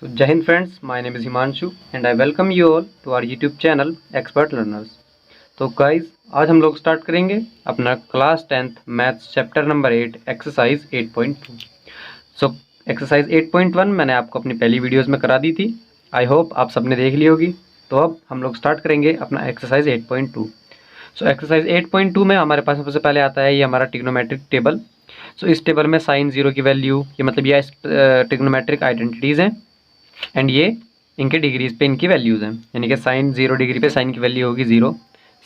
So, Jai Hind friends, my name is Himanshu and I welcome you all to our YouTube channel Expert Learners. तो guys आज हम लोग start करेंगे अपना class 10th maths chapter number 8 exercise 8.2। So exercise 8.1 मैंने आपको अपनी पहली वीडियोस में करा दी थी। आई होप आप सबने देख ली होगी। तो अब हम लोग स्टार्ट करेंगे अपना एक्सरसाइज 8.2। सो एक्सरसाइज 8.2 में हमारे पास सबसे पहले आता है ये हमारा ट्रिग्नोमेट्रिक टेबल। सो इस टेबल में साइन जीरो की वैल्यू, ये मतलब ये ट्रिग्नोमेट्रिक आइडेंटिटीज़ हैं एंड ये इनके डिग्रीज पे इनकी वैल्यूज़ हैं। यानी कि साइन 0 डिग्री पे साइन की वैल्यू होगी 0,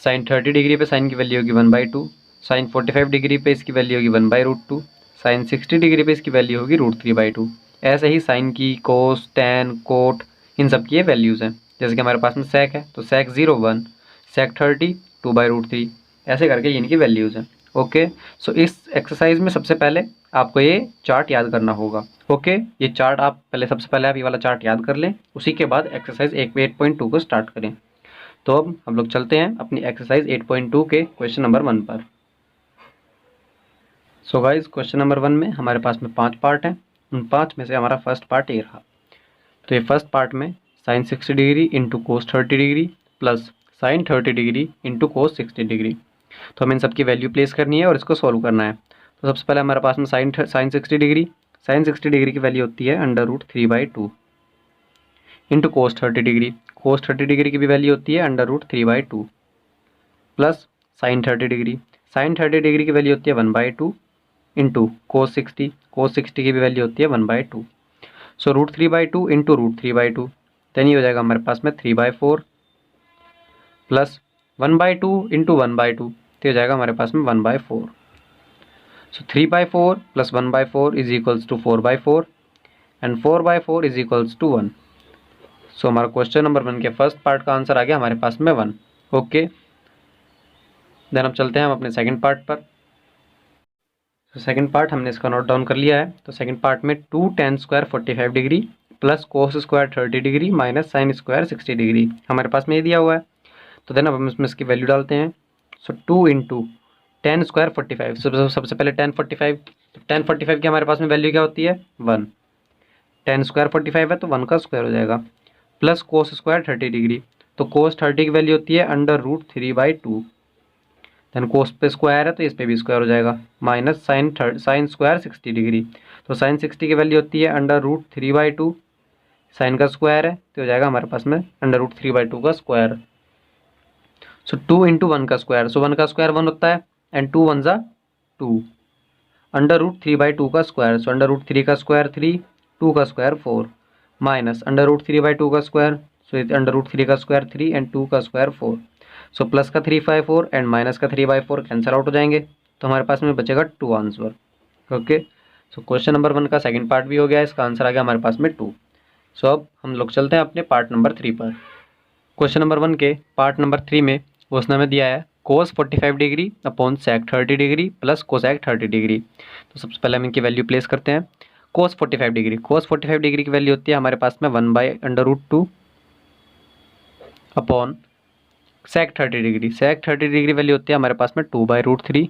साइन 30 डिग्री पे साइन की वैल्यू होगी 1/2, साइन 45 डिग्री पे इसकी वैल्यू होगी 1/√2, साइन 60 डिग्री पे इसकी वैल्यू होगी √3/2। ऐसे ही साइन की, कोस, टैन, कोट, इन सब की ये वैल्यूज़ हैं। जैसे कि हमारे पास में सेक है तो सेक 0 1, सेक 30 2/√3, ऐसे करके इनकी वैल्यूज़ हैं। ओके, सो इस एक्सरसाइज में सबसे पहले आपको ये चार्ट याद करना होगा। ओके, ये चार्ट आप सबसे पहले आप ये वाला चार्ट याद कर लें, उसी के बाद एक्सरसाइज 8.2 को स्टार्ट करें। तो अब हम लोग चलते हैं अपनी एक्सरसाइज 8.2 के क्वेश्चन नंबर 1 पर। सो गाइस, क्वेश्चन नंबर 1 में हमारे पास में 5 पार्ट हैं। उन 5 में से हमारा फर्स्ट पार्ट ये रहा। तो ये फर्स्ट पार्ट में sine 60 degree into cos 30 degree plus sine 30 degree into cos 60 degree. तो हमें इन सबकी वैल्यू प्लेस करनी है और इसको सॉल्व करना है। तो सबसे पहले हमारे पास में साइन 60 डिग्री, साइन 60 डिग्री की वैल्यू होती है √3/2 into cos 30 degree, cos 30 degree की भी वैल्यू होती है √3/2 plus sine 30 degree, sine 30 degree की वैल्यू होती है 1/2 इंटू कोस 60, कोस 60 की भी वैल्यू होती है 1/2। सो √3/2 इंटू √3/2, देन ये हो जाएगा हमारे पास में 3/4 प्लस 1/2 इंटू 1/2, तो हो जाएगा हमारे पास में 1/4। So 3/4 plus 1/4 is equals to 4/4 and 4/4 is equals to 1। So हमारा क्वेश्चन नंबर 1 के फर्स्ट पार्ट का आंसर आ गया हमारे पास में 1। ओके, देन अब चलते हैं हम अपने सेकंड पार्ट पर। तो सेकंड पार्ट हमने इसका नोट डाउन कर लिया है। तो सेकंड पार्ट में 2 tan square 45 degree plus cos square 30 degree minus sine square 60 degree हमारे पास में ये दिया हुआ है। तो देन अब हम इसमें इसकी वैल्यू डालते हैं। सो 2 इंटू tan स्क्वायर 45, सबसे पहले tan 45 की हमारे पास में वैल्यू क्या होती है 1, tan स्क्वायर 45 है तो 1 का स्क्वायर हो जाएगा, प्लस कोस स्क्वायर 30 डिग्री, तो कोस 30 की वैल्यू होती है √3/2, देन कोस पे स्क्वायर है तो इस पे भी स्क्वायर हो जाएगा, माइनस साइन स्क्वायर 60 डिग्री, तो साइन 60 की वैल्यू होती है √3/2, साइन का स्क्वायर है तो हो जाएगा हमारे पास में √3/2 का स्क्वायर। सो 2 इंटू 1 का स्क्वायर, सो 1 का स्क्वायर 1 होता है एंड 2 1 ज़ा 2, √3/2 का स्क्वायर, सो √3 का स्क्वायर 3, 2 का स्क्वायर 4, माइनस √3/2 का स्क्वायर, सो √3 का स्क्वायर 3 एंड 2 का स्क्वायर 4। सो प्लस का 3/4 एंड माइनस का 3/4 कैंसिल आउट हो जाएंगे, तो हमारे पास में बचेगा 2 आंसर। ओके, सो क्वेश्चन नंबर 1 का सेकंड पार्ट भी हो गया, इसका आंसर आ गया हमारे पास में 2। सो अब हम लोग चलते हैं अपने पार्ट नंबर 3 पर। क्वेश्चन नंबर 1 के पार्ट नंबर 3 में उसने हमें दिया है cos 45 degree upon sec 30 degree plus cosec 30 degree. तो सबसे पहले हम इनकी वैल्यू प्लेस करते हैं। कोस 45 डिग्री, कोस 45 डिग्री की वैल्यू होती है हमारे पास में 1/√2 upon sec 30 degree, sec 30 degree value होती है हमारे पास में 2/√3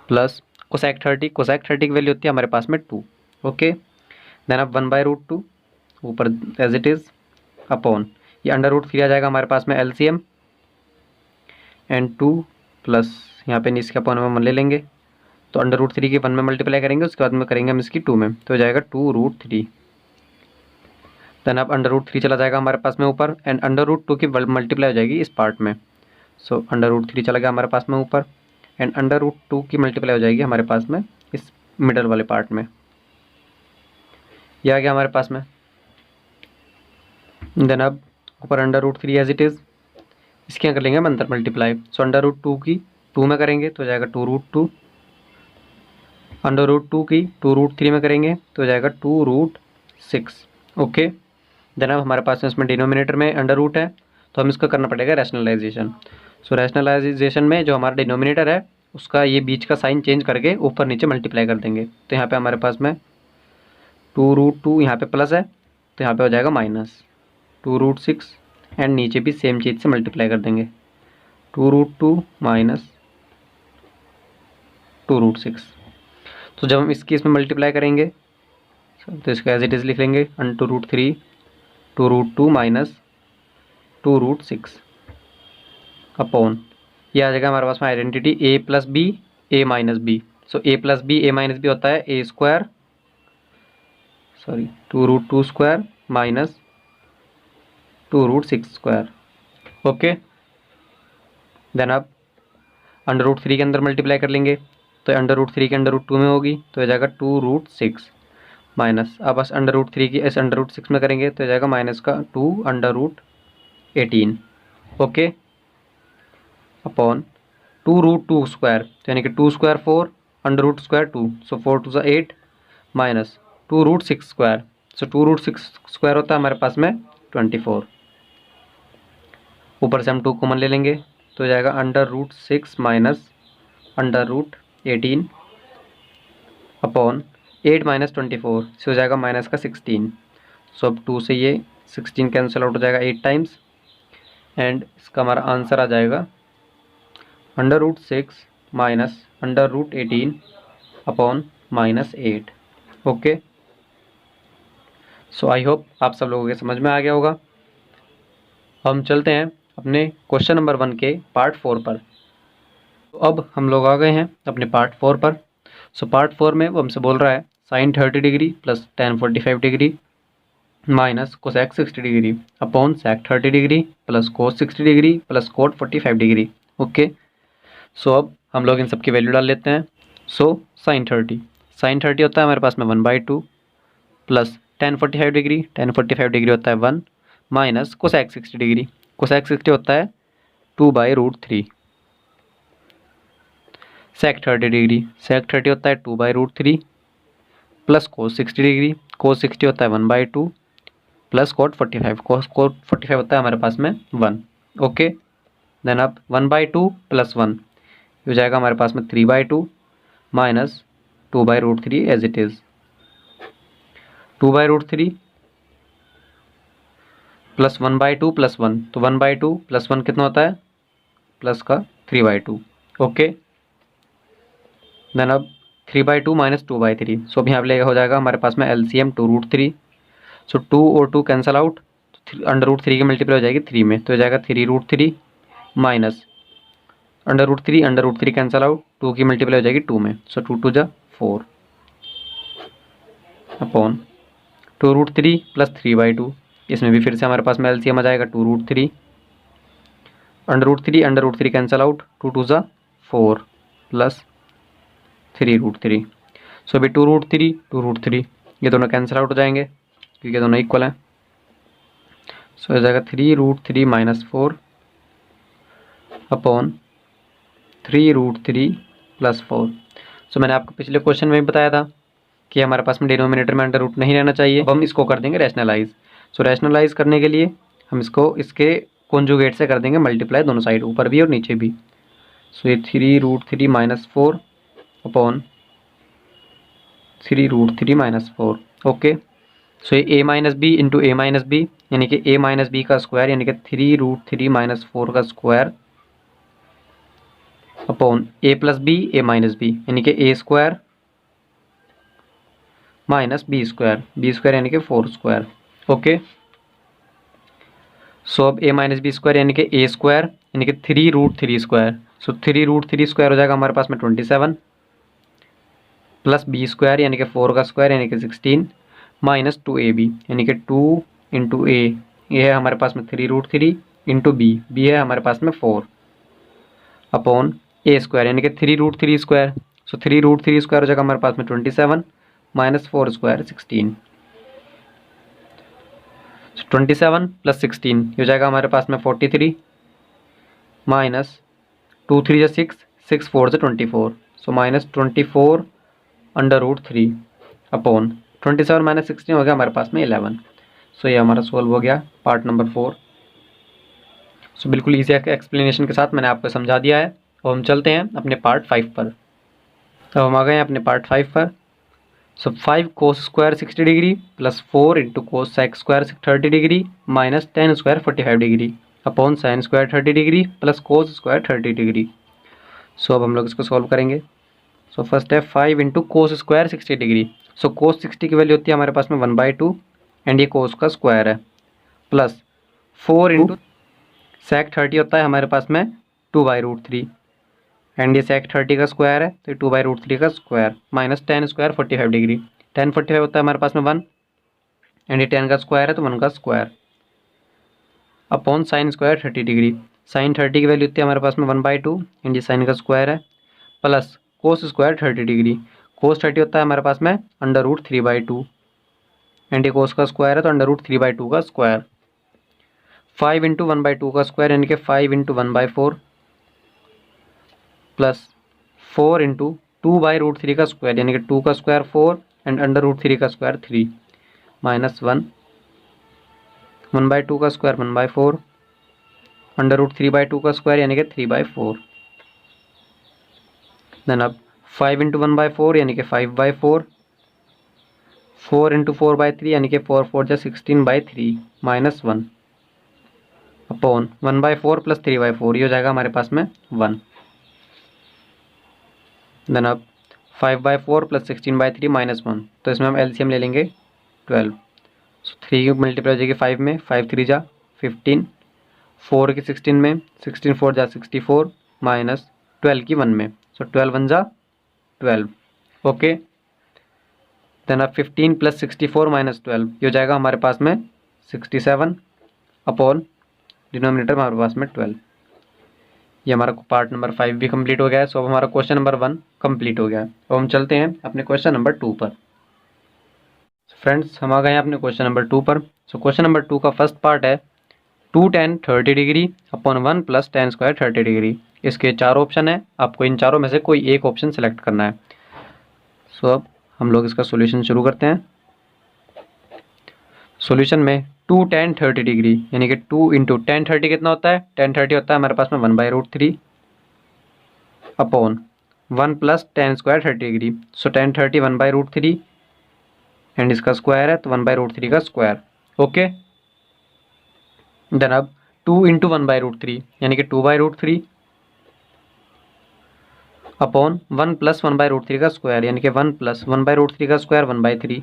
प्लस कोसेक 30, कोसेक 30 की वैल्यू होती है हमारे पास में 2। ओके, देन अब 1/√2 ऊपर एज इट इज़ अपॉन ये √3 आ जाएगा हमारे पास में LCM एंड 2 प्लस यहाँ पे नीचे का अपॉन में 1 ले लेंगे, तो √3 की 1 में मल्टीप्लाई करेंगे, उसके बाद में करेंगे हम इसकी 2 में, तो हो जाएगा 2√3। देन अब √3 चला जाएगा हमारे पास में ऊपर एंड √2 की मल्टीप्लाई हो जाएगी इस पार्ट में, सो √3 चला गया हमारे पास में ऊपर एंड √2 की मल्टीप्लाई हो जाएगी हमारे पास में इस मिडल वाले पार्ट में, ये आ गया हमारे पास में। देन अब ऊपर √3 एज इट इज़, इसके यहाँ कर लेंगे हम अंदर मल्टीप्लाई, सो √2 की 2 में करेंगे तो हो जाएगा 2√2, √2 की 2√3 में करेंगे तो हो जाएगा 2√6। ओके, देन अब हमारे पास इसमें डिनोमिनेटर में अंडर रूट है, तो हम इसका करना पड़ेगा रैशनलाइजेशन। सो रैशनलाइजेशन में जो हमारा डिनोमिनेटर है उसका ये बीच का साइन चेंज करके ऊपर नीचे मल्टीप्लाई कर देंगे, तो यहाँ पे हमारे पास में 2√2 यहाँ पे प्लस है तो यहाँ पे हो जाएगा माइनस 2√6 एंड नीचे भी सेम चीज़ से मल्टीप्लाई कर देंगे 2√2 माइनस 2√6। तो जब हम इसकी इसमें मल्टीप्लाई करेंगे तो इसको एज इट इज़ लिख लेंगे, √3 2√2 माइनस 2√6 अपॉन, ये आ जाएगा हमारे पास में identity a plus B a minus B. So a plus B a minus B होता है a square, sorry 2√2 square minus 2√6 square. Okay, then आप √3 के अंदर मल्टीप्लाई कर लेंगे, तो √3 के √2 में होगी तो हो जाएगा 2√6 माइनस, अब बस √3 की इस √6 में करेंगे तो हो जाएगा माइनस का 2√18। ओके, अपॉन 2√2 स्क्वायर, तो यानी कि 2 स्क्वायर 4 √ स्क्वायर 2, सो 4 2 8 माइनस 2√6 स्क्वायर, सो 2√6 स्क्वायर होता है हमारे पास में 24। ऊपर से हम 2 कॉमन ले लेंगे तो हो जाएगा √6 माइनस √18 अपॉन 8 माइनस 24 से हो जाएगा माइनस का 16। सो अब 2 से ये 16 कैंसिल आउट हो जाएगा 8 टाइम्स, एंड इसका हमारा आंसर आ जाएगा √6 minus √18 upon -8। Okay, so I hope आप सब लोगों के समझ में आ गया होगा। हम चलते हैं अपने क्वेश्चन नंबर 1 के पार्ट 4 पर। तो अब हम लोग आ गए हैं अपने पार्ट 4 पर। सो पार्ट 4 में वो हमसे बोल रहा है sin 30 degree plus tan 45 degree minus cosec 60 degree upon sec 30 degree plus cos 60 degree plus cot 45 degree. Okay, so अब हम लोग इन सब की वैल्यू डाल लेते हैं। सो sin 30 होता है हमारे पास में 1/2 प्लस tan 45 डिग्री होता है 1 माइनस cosec 60 डिग्री, cosec 60 होता है 2/√3, sec 30 डिग्री, sec 30 होता है 2/√3 प्लस cos 60 डिग्री, cos 60 होता है 1/2 प्लस cot 45, cot 45 होता है हमारे पास में 1। ओके, देन अब 1/2 प्लस 1 हो जाएगा हमारे पास में 3/2 minus 2/√3 as it is, 2/√3 plus 1/2 plus 1, तो 1/2 प्लस 1 कितना होता है प्लस का 3/2। ओके, देन अब 3/2 माइनस 2/3, सो अब यहाँ पे हो जाएगा हमारे पास में LCM 2√3। सो 2 और 2 कैंसल आउट, √3 की मल्टीप्लाई हो जाएगी 3 में तो हो जाएगा 3√3 माइनस √3 कैंसल आउट, 2 की मल्टीप्लाई हो जाएगी 2 में, सो 2 2 जा 4 अपॉन 2√3 प्लस 3/2, इसमें भी फिर से हमारे पास में LCM आ जाएगा 2√3, √3 कैंसल आउट, 2 2 जा 4 प्लस 3√3। सो अभी 2√3 ये दोनों कैंसिल आउट हो जाएंगे क्योंकि दोनों इक्वल हैं। सो हो जाएगा 3√3 माइनस 4 अपॉन 3√3 प्लस 4। सो मैंने आपको पिछले क्वेश्चन में भी बताया था कि हमारे पास में डिनोमिनेटर में √ नहीं रहना चाहिए। अब हम इसको कर देंगे रैशनलाइज। सो रैशनलाइज करने के लिए हम इसको इसके कॉन्जुगेट से कर देंगे मल्टीप्लाई, दोनों साइड ऊपर भी और नीचे भी। सो ये 3√3 minus 4 upon 3√3 minus 4। Okay, so ये a minus B into a minus B यानी कि a माइनस बी का स्क्वायर यानी कि 3√3 माइनस 4 का square upon a plus B a minus B यानी कि a square minus b square यानी कि 4 स्क्वायर। ओके, सो अब a माइनस बी स्क्वायर यानी कि a स्क्वायर यानी कि 3√3 स्क्वायर, सो 3√3 स्क्वायर हो जाएगा हमारे पास में 27 प्लस b स्क्वायर यानी कि 4 का स्क्वायर यानी कि 16 माइनस 2ab यानी कि 2 इंटू a, ये है हमारे पास में 3√3 इंटू b है हमारे पास में 4 अपॉन a स्क्वायर यानी कि 3√3 स्क्वायर, सो 3√3 स्क्वायर हो जाएगा हमारे पास में 27 माइनस 4 स्क्वायर 16, 27 प्लस 16 हो जाएगा हमारे पास में 43 माइनस 2 3 जा 6, 6 4 जा 24, सो माइनस 24 √3 अपॉन 27 माइनस 16 हो गया हमारे पास में 11। सो ये हमारा सॉल्व हो गया पार्ट नंबर 4। सो बिल्कुल ईजी एक्सप्लेनेशन के साथ मैंने आपको समझा दिया है। और हम चलते हैं अपने पार्ट 5 पर। तो हम आ गए हैं अपने पार्ट 5 पर। So 5 cos square 60 degree plus 4 into cos sec square 30 degree minus tan square 45 degree upon sine square 30 degree plus cos square 30 degree. So अब हम लोग इसको सॉल्व करेंगे। सो फर्स्ट है 5 इंटू कोस स्क्वायर 60 डिग्री, सो कोस 60 की value होती है हमारे पास में 1/2 एंड ये कोस का स्क्वायर है, प्लस 4 इंटू सेक 30 होता है हमारे पास में 2/√3 एंड ये सेक 30 का स्क्वायर है तो 2/√3 का स्क्वायर माइनस 10 स्क्वायर 45 डिग्री। 10 45 होता है हमारे पास में 1 एंड ये 10 का स्क्वायर है तो 1 का square upon sine square 30 degree. Sine 30 की वैल्यू होती है हमारे पास में 1/2 एंड ये साइन का स्क्वायर है, plus cos square 30 degree. Cos 30 होता है हमारे पास में √3/2 एंड ये कोस का स्क्वायर है तो √3/2 का स्क्वायर। 5 इंटू 1/2 का स्क्वायर यानी कि 5 इंटू 1/4 प्लस 4 इंटू 2/√3 का स्क्वायर यानी कि 2 का स्क्वायर 4 एंड √3 का स्क्वायर 3 माइनस 1/2 का स्क्वायर 1/4 √3/2 का स्क्वायर यानी कि 3/4। देन अब 5 इंटू 1/4 यानी कि 5/4, 4 इंटू 4/3 यानी कि 4 4 जा 16/3 माइनस 1 अपॉन 1/4 प्लस 3/4 ये हो जाएगा हमारे पास में 1। देन अब 5/4 प्लस 16/3 माइनस 1, तो इसमें हम एलसीएम ले लेंगे 12। सो 3 की मल्टीप्लाई हो जाएगी 5 में, 5 3 जा 15, 4 की 16 में, 16 4 जा 64 माइनस 12 की 1 में, सो 12 1 जा 12। ओके, देन अब 15 प्लस 64 माइनस 12 ये हो जाएगा हमारे पास में 67 अपॉन डिनोमिनेटर में हमारे पास में 12। ये हमारा पार्ट नंबर 5 भी कंप्लीट हो गया है। सो अब हमारा क्वेश्चन नंबर 1 कंप्लीट हो गया है। तो हम चलते हैं अपने क्वेश्चन नंबर 2 पर। फ्रेंड्स हम आ गए हैं अपने क्वेश्चन नंबर 2 पर। सो क्वेश्चन नंबर 2 का फर्स्ट पार्ट है 2 tan 30 degree upon 1 plus tan square 30 degree. इसके 4 ऑप्शन है, आपको इन चारों में से कोई एक ऑप्शन सेलेक्ट करना है। सो अब हम लोग इसका सोल्यूशन शुरू करते हैं। सोल्यूशन में 2 tan 30 डिग्री यानी कि 2 इंटू टेन 30 कितना होता है, tan 30 होता है हमारे पास में 1/√3 upon 1 plus tan square 30 degree. So tan 30 1/√3 and इसका स्क्वायर है तो 1/√3 का स्क्वायर। ओके, देन अब 2 इंटू 1/√3 यानी कि 2/√3 अपॉन 1 प्लस 1/√3 का स्क्वायर यानी कि 1 प्लस 1/√3 का स्क्वायर 1/3,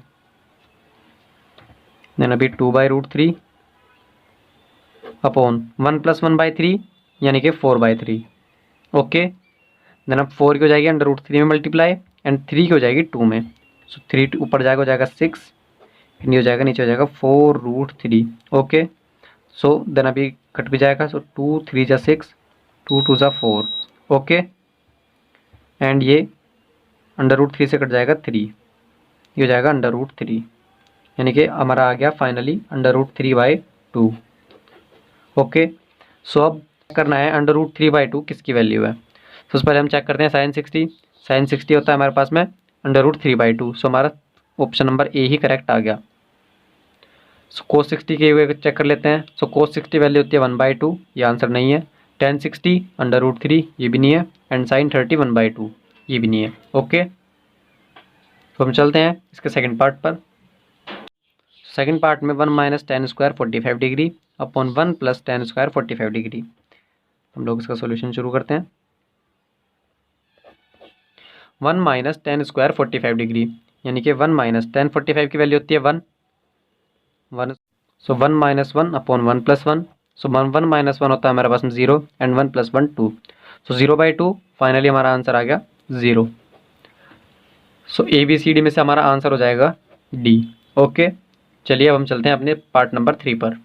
देन अभी 2/√3 अपॉन 1 प्लस 1/3 यानी कि 4/3। ओके, देन अब 4 की हो जाएगी √3 में मल्टीप्लाई एंड 3 की हो जाएगी 2 में। सो 3 ऊपर जाएगा हो जाएगा 6 एंड ये हो जाएगा नीचे हो जाएगा 4√3। ओके, सो देन अभी कट भी जाएगा। सो 2 3 जा 6, 2 2 जा 4। ओके, एंड ये √3 से कट जाएगा 3, ये हो जाएगा √3 यानी कि हमारा आ गया फाइनली √3/2। ओके, सो अब करना है √3/2 किसकी वैल्यू है। सबसे पहले हम चेक करते हैं साइन 60। साइन 60 होता है हमारे पास में √3/2। सो हमारा ऑप्शन नंबर ए ही करेक्ट आ गया। सो कोस 60 के हुए चेक कर लेते हैं। सो कोस 60 वैल्यू होती है 1/2, ये आंसर नहीं है। tan 60 √3 ये भी नहीं है एंड साइन 30 1/2 ये भी नहीं है। ओके, तो हम चलते हैं इसके सेकंड पार्ट पर। सेकंड पार्ट में 1 minus tan square 45 degree upon 1 plus tan square 45 degree. हम लोग इसका सोल्यूशन शुरू करते हैं। 1 माइनस tan स्क्वायर 45 डिग्री यानी कि 1 माइनस tan 45 की वैल्यू होती है 1। सो 1 माइनस 1 अपॉन 1 प्लस 1। सो 1 माइनस 1 होता है हमारे पास में 0 एंड 1 प्लस 1 2। सो 0/2 फाइनली हमारा आंसर आ गया 0। सो ABCD में से हमारा आंसर हो जाएगा D। ओके, चलिए अब हम चलते हैं अपने पार्ट नंबर 3 पर।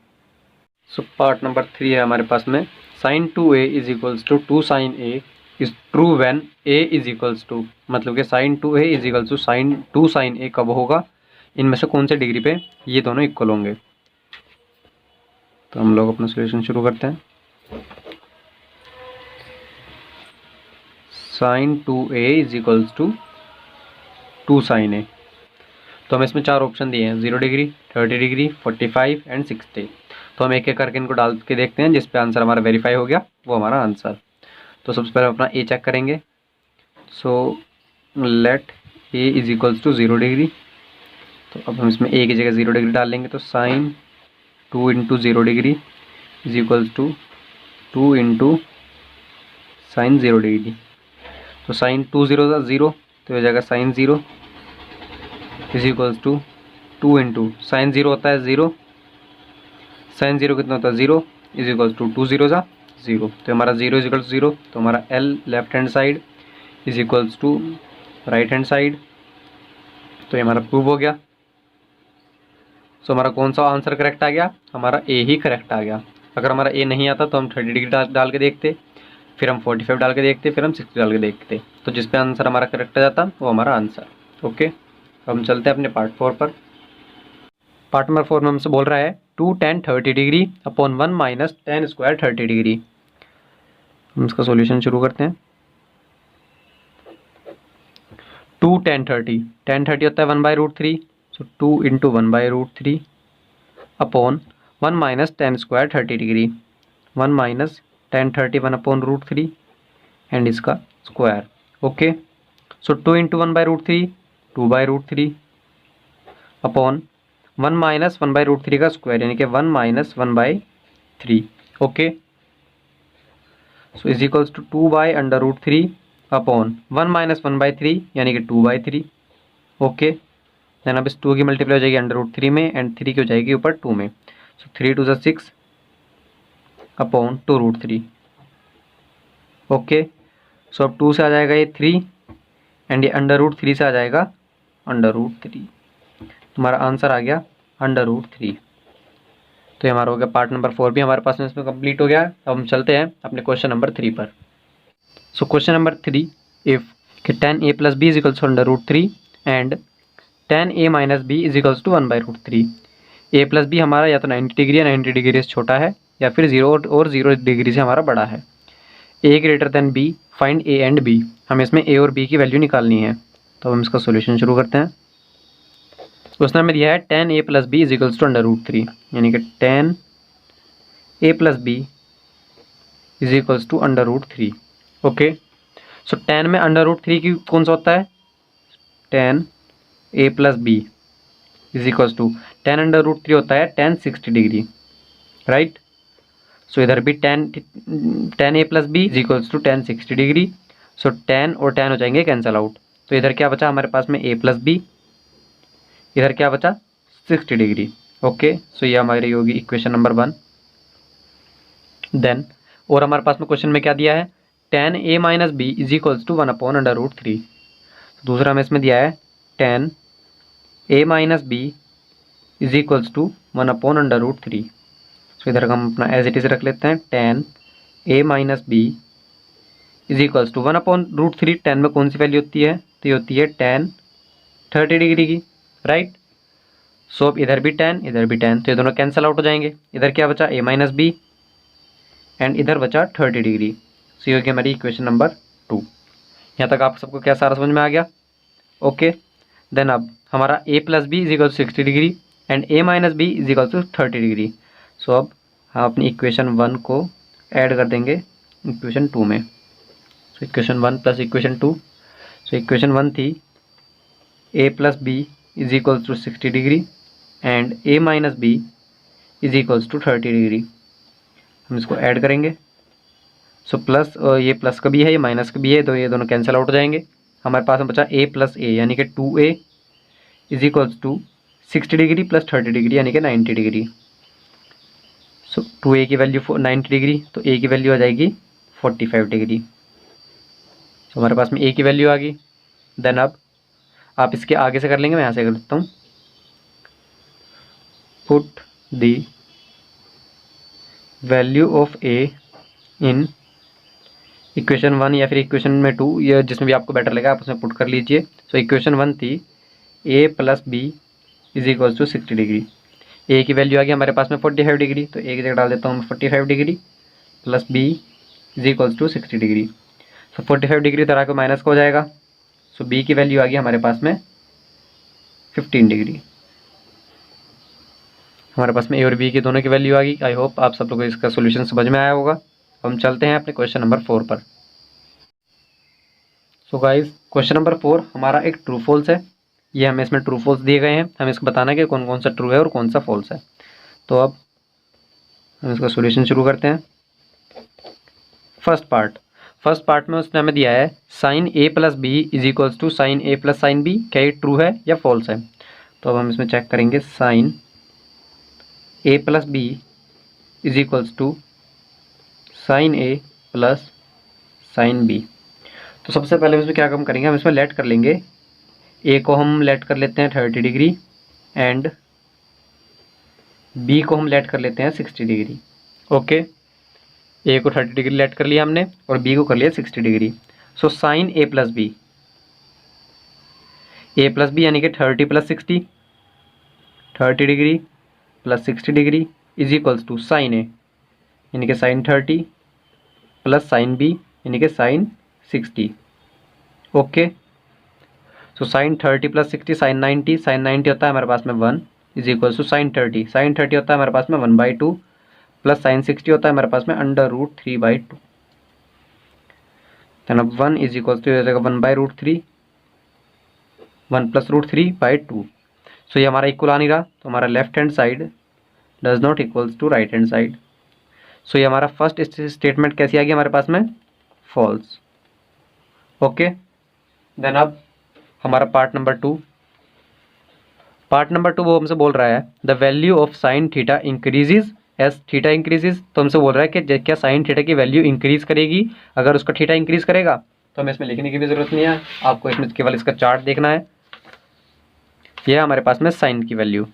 सो पार्ट नंबर 3 है हमारे पास में sin 2a is equals to 2 sin a is true when a is equals to, मतलब कि sin 2a is equals to sin 2 sin a कब होगा, इनमें से कौन से डिग्री पे ये दोनों इक्वल होंगे। तो हम लोग अपना सोल्यूशन शुरू करते हैं। sin 2a is equals to 2 sin a, तो हमें इसमें 4 ऑप्शन दिए हैं 0 डिग्री 30 डिग्री 45 एंड 60। तो हम एक एक करके इनको डाल के देखते हैं, जिस पे आंसर हमारा वेरीफाई हो गया वो हमारा आंसर। तो सबसे पहले अपना ए चेक करेंगे। So let A is equals to 0 degree, तो अब हम इसमें ए की जगह 0 डिग्री डाल लेंगे। तो sine 2 into 0 degree is equals to 2 into sine 0 degree. तो साइन 2 0 0 तो हो जाएगा sine 0 is equals to 2 into sine 0 होता है 0, साइन 0 कितना होता है 0, इज इक्वल्स टू 2 0 ज़ा 0, तो हमारा 0 इज इक्वल्स 0, तो हमारा L left hand side is equals to right hand side, तो ये हमारा प्रूव हो गया। सो हमारा कौन सा आंसर करेक्ट आ गया, हमारा ए ही करेक्ट आ गया। अगर हमारा ए नहीं आता तो हम 30 डिग्री डाल के देखते, फिर हम 45 डाल के देखते, फिर हम 60 डाल के देखते, तो जिस पे आंसर हमारा करेक्ट आ जाता वो हमारा आंसर। ओके, हम चलते हैं अपने पार्ट 4 पर। पार्ट नंबर 4 में हमसे बोल रहा है 2 tan 30 degree upon 1 minus tan square 30 degree. हम इसका सॉल्यूशन शुरू करते हैं। 2 tan 30 होता है 1/√3, so 2 into 1/√3 upon 1 minus tan square 30 degree, 1 minus tan 30 1/√3 and इसका स्क्वायर। Okay, so 2 into 1/√3 2/√3 upon 1 minus 1/√3 का स्क्वायर यानी कि 1 minus 1/3। Okay, so is equals to 2/√3 upon 1 minus 1/3 यानी कि 2/3। ओके, देन अब इस 2 की मल्टीप्लाई हो जाएगी √3 में एंड 3 की हो जाएगी ऊपर 2 में, सो 3 2 6 अपॉन 2√3। ओके, सो अब 2 से आ जाएगा ये 3 एंड ये √3 से आ जाएगा √3, तुम्हारा आंसर आ गया √3। तो ये हमारा हो गया पार्ट नंबर 4 भी हमारे पास में इसमें कंप्लीट हो गया। अब हम चलते हैं अपने क्वेश्चन नंबर 3 पर। So question number 3, if tan a plus B is equals to √3 and tan a minus B is equals to 1/√3। a plus B हमारा या तो 90 डिग्री या 90 डिग्री से छोटा है या फिर 0 और 0 डिग्री से हमारा बड़ा है। a greater than b, find a and b। हमें इसमें a और b की वैल्यू निकालनी है, तो हम इसका सोल्यूशन शुरू करते हैं। उसने हमें दिया है tan a plus B is equals to √3 यानी कि tan a plus B is equals to √3। Okay, so tan में √3 की कौन सा होता है, tan a plus B is equals to tan √3 होता है tan 60 डिग्री, राइट। सो इधर भी tan a plus B is equals to tan 60 degree, so tan और tan हो जाएंगे कैंसल आउट, तो इधर क्या बचा हमारे पास में a प्लस बी, इधर क्या बचा 60 डिग्री। ओके, सो ये हमारी होगी इक्वेशन नंबर 1। देन और हमारे पास में क्वेश्चन में क्या दिया है, tan a minus B is equals to 1/√3। दूसरा हमें इसमें दिया है tan a minus B is equals to 1/√3। So इधर हम अपना एज इट इज रख लेते हैं, tan a minus B is equals to 1/√3। tan में कौन सी वैल्यू होती है, तो ये होती है tan 30 डिग्री की, राइट। सो अब इधर भी tan इधर भी tan, तो ये दोनों कैंसिल आउट हो जाएंगे। इधर क्या बचा a माइनस बी एंड इधर बचा 30 डिग्री। सो ये होगी हमारी इक्वेशन नंबर 2। यहाँ तक आप सबको क्या सारा समझ में आ गया। ओके, देन अब हमारा a plus B is equal to 60 degree and a minus B is equal to 30 degree. So अब हम अपनी इक्वेशन 1 को ऐड कर देंगे इक्वेशन 2 में। So equation 1 plus equation 2, so equation 1 थी a plus B is equals to 60 degree and a minus B is equals to 30 degree. हम इसको ऐड करेंगे, सो प्लस ये प्लस का भी है ये माइनस का भी है, तो ये दोनों कैंसिल आउट हो जाएंगे। हमारे पास में बचा a प्लस ए यानी कि 2a is equals to 60 degree plus 30 degree यानी कि 90 डिग्री। सो 2a की वैल्यू 90 डिग्री, तो a की वैल्यू आ जाएगी 45 डिग्री। सो हमारे पास में a की वैल्यू आ गई। देन अब आप इसके आगे से कर लेंगे, मैं यहाँ से कर लेता हूँ। Put the value of a in equation 1 या फिर इक्वेशन में 2, या जिसमें भी आपको बेटर लगा आप उसमें पुट कर लीजिए। सो इक्वेशन 1 थी a plus B is equals to 60 degree. a की वैल्यू आ गई हमारे पास में 45 डिग्री, तो a की जगह डाल देता हूँ 45 degree plus b is equals to 60 degree. So 45 degree तरह को माइनस का हो जाएगा, सो b की वैल्यू आ गई हमारे पास में 15 डिग्री। हमारे पास में a और b की दोनों की वैल्यू आ गई। आई होप आप सब लोगों को इसका सोल्यूशन समझ में आया होगा। हम चलते हैं अपने क्वेश्चन नंबर 4 पर। सो गाइस, क्वेश्चन नंबर 4 हमारा एक ट्रू फॉल्स है। ये हमें इसमें ट्रू फॉल्स दिए गए हैं, हमें इसको बताना है कि कौन कौन सा ट्रू है और कौन सा फॉल्स है। तो अब हम इसका सॉल्यूशन शुरू करते हैं। फर्स्ट पार्ट में उसने हमें दिया है sine a plus B is equals to sine a plus sine B. क्या ये ट्रू है या फॉल्स है? तो अब हम इसमें चेक करेंगे sine A plus B is equals to sine A plus sine B. तो सबसे पहले हम इसमें क्या काम करेंगे, हम इसमें लेट कर लेंगे, ए को हम लेट कर लेते हैं 30 डिग्री एंड बी को हम लेट कर लेते हैं 60 डिग्री। ओके, ए को 30 डिग्री लेट कर लिया हमने और बी को कर लिया 60 degree. So sine A plus B यानी कि 30 plus 60, 30 degree plus 60 degree is equals to sine A यानी कि साइन 30 प्लस साइन बी यानी कि sine 60। Okay, so sine 30 plus 60 sine 90, sine 90 होता है हमारे पास में 1 is equals to sine 30, sine 30 होता है हमारे पास में 1/2 प्लस साइन 60 होता है हमारे पास में √3/2। देन अब 1 इज इक्वल्स टू हो जाएगा 1/√3, 1 प्लस √3/2। सो ये हमारा इक्वल आ नहीं रहा, तो हमारा left hand side does not equals to right hand side. So ये हमारा फर्स्ट स्टेटमेंट कैसी आ गई हमारे पास में, फॉल्स। ओके, देन अब हमारा पार्ट नंबर 2 वो हमसे बोल रहा है the value of sine theta increases as theta increases. तो हमसे बोल रहा है कि क्या साइन थीटा की वैल्यू इंक्रीज करेगी अगर उसका थीटा इंक्रीज करेगा। तो हमें इसमें लिखने की भी जरूरत नहीं है, आपको इसमें केवल इसका चार्ट देखना है। यह हमारे पास में साइन की वैल्यू,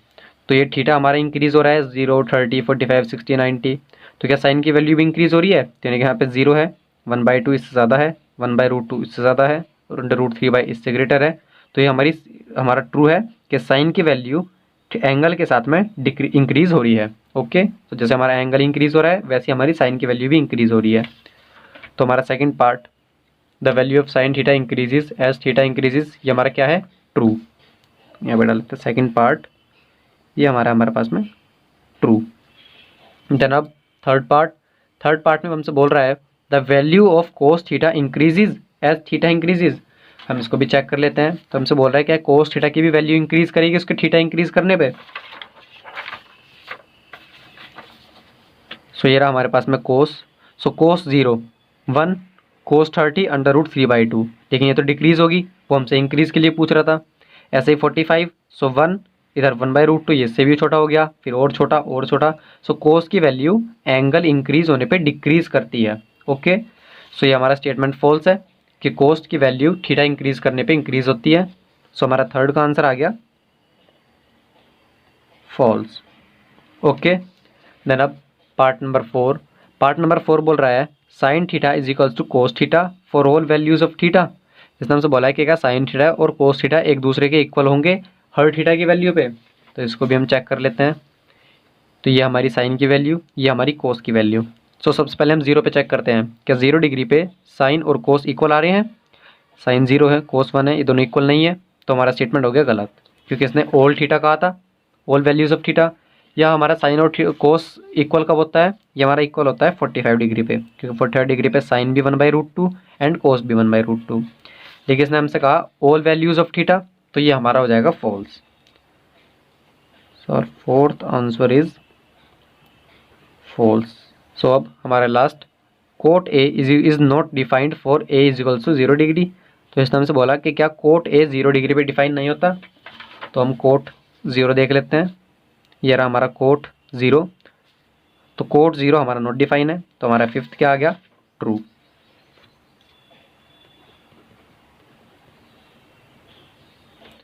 तो ये थीटा हमारा इंक्रीज हो रहा है 0, 30, 45, 60, 90। तो क्या साइन की वैल्यू भी इंक्रीज हो रही है, तो यानी कि यहाँ पे 0 है, 1/2 इससे ज़्यादा है, 1/√2 इससे ज़्यादा है और √3 इससे ग्रेटर है। तो ये हमारा ट्रू है कि साइन की वैल्यू एंगल के साथ में इंक्रीज हो रही है। ओके, तो जैसे हमारा एंगल इंक्रीज हो रहा है वैसे हमारी साइन की वैल्यू भी इंक्रीज हो रही है। तो हमारा second part the value of sine theta increases as theta increases, ये हमारा क्या है, ट्रू। यहाँ पे डालते हैं सेकेंड पार्ट, ये हमारे पास में ट्रू। देन अब थर्ड पार्ट में हमसे बोल रहा है the value of cos theta increases as theta increases. हम इसको भी चेक कर लेते हैं। तो हमसे बोल रहा है क्या कोस थीटा की भी वैल्यू इंक्रीज करेगी उसके थीटा इंक्रीज करने पे। सो ये रहा हमारे पास में कोस, सो कोस 0 1, कोस 30 √3/2, लेकिन ये तो डिक्रीज होगी, वो हमसे इंक्रीज के लिए पूछ रहा था। ऐसे ही 45, सो 1 इधर 1/√2, ये से भी छोटा हो गया, फिर और छोटा और छोटा। सो कोस की वैल्यू एंगल इंक्रीज होने पे डिक्रीज करती है। ओके, सो ये हमारा स्टेटमेंट फॉल्स है कि कोस की वैल्यू थीटा इंक्रीज करने पे इंक्रीज होती है। सो हमारा थर्ड का आंसर आ गया फॉल्स। ओके, देन अब पार्ट नंबर 4 बोल रहा है sine theta is equals to cos theta for all values of theta. इसने हमसे बोला है कि क्या साइन थीटा और कोस थीटा एक दूसरे के इक्वल होंगे हर थीटा की वैल्यू पे। तो इसको भी हम चेक कर लेते हैं। तो ये हमारी साइन की वैल्यू, ये हमारी कोस की वैल्यू। सो सबसे पहले हम 0 पे चेक करते हैं क्या 0 डिग्री पे साइन और कोस इक्वल आ रहे हैं। साइन 0 है, कोस 1 है, ये दोनों इक्वल नहीं है, तो हमारा स्टेटमेंट हो गया गलत, क्योंकि इसने ऑल थीटा कहा था, ऑल वैल्यूज ऑफ थीटा। या हमारा साइन और कोस इक्वल कब होता है, ये हमारा इक्वल होता है 45 डिग्री पे, क्योंकि 45 डिग्री पे साइन भी 1/√2 एंड कोस भी 1/√2। लेकिन इसने हमसे कहा ऑल वैल्यूज ऑफ थीटा, तो ये हमारा हो जाएगा false. So fourth answer is false. So अब हमारा last cot A is not defined for A is equals to 0 degree. तो इसने हमसे बोला कि क्या कोट ए 0 डिग्री पे डिफाइन नहीं होता। तो हम कोट 0 देख लेते हैं। ये रहा हमारा कोट 0, तो कोट 0 हमारा नॉट डिफाइन है, तो हमारा फिफ्थ क्या आ गया, ट्रू।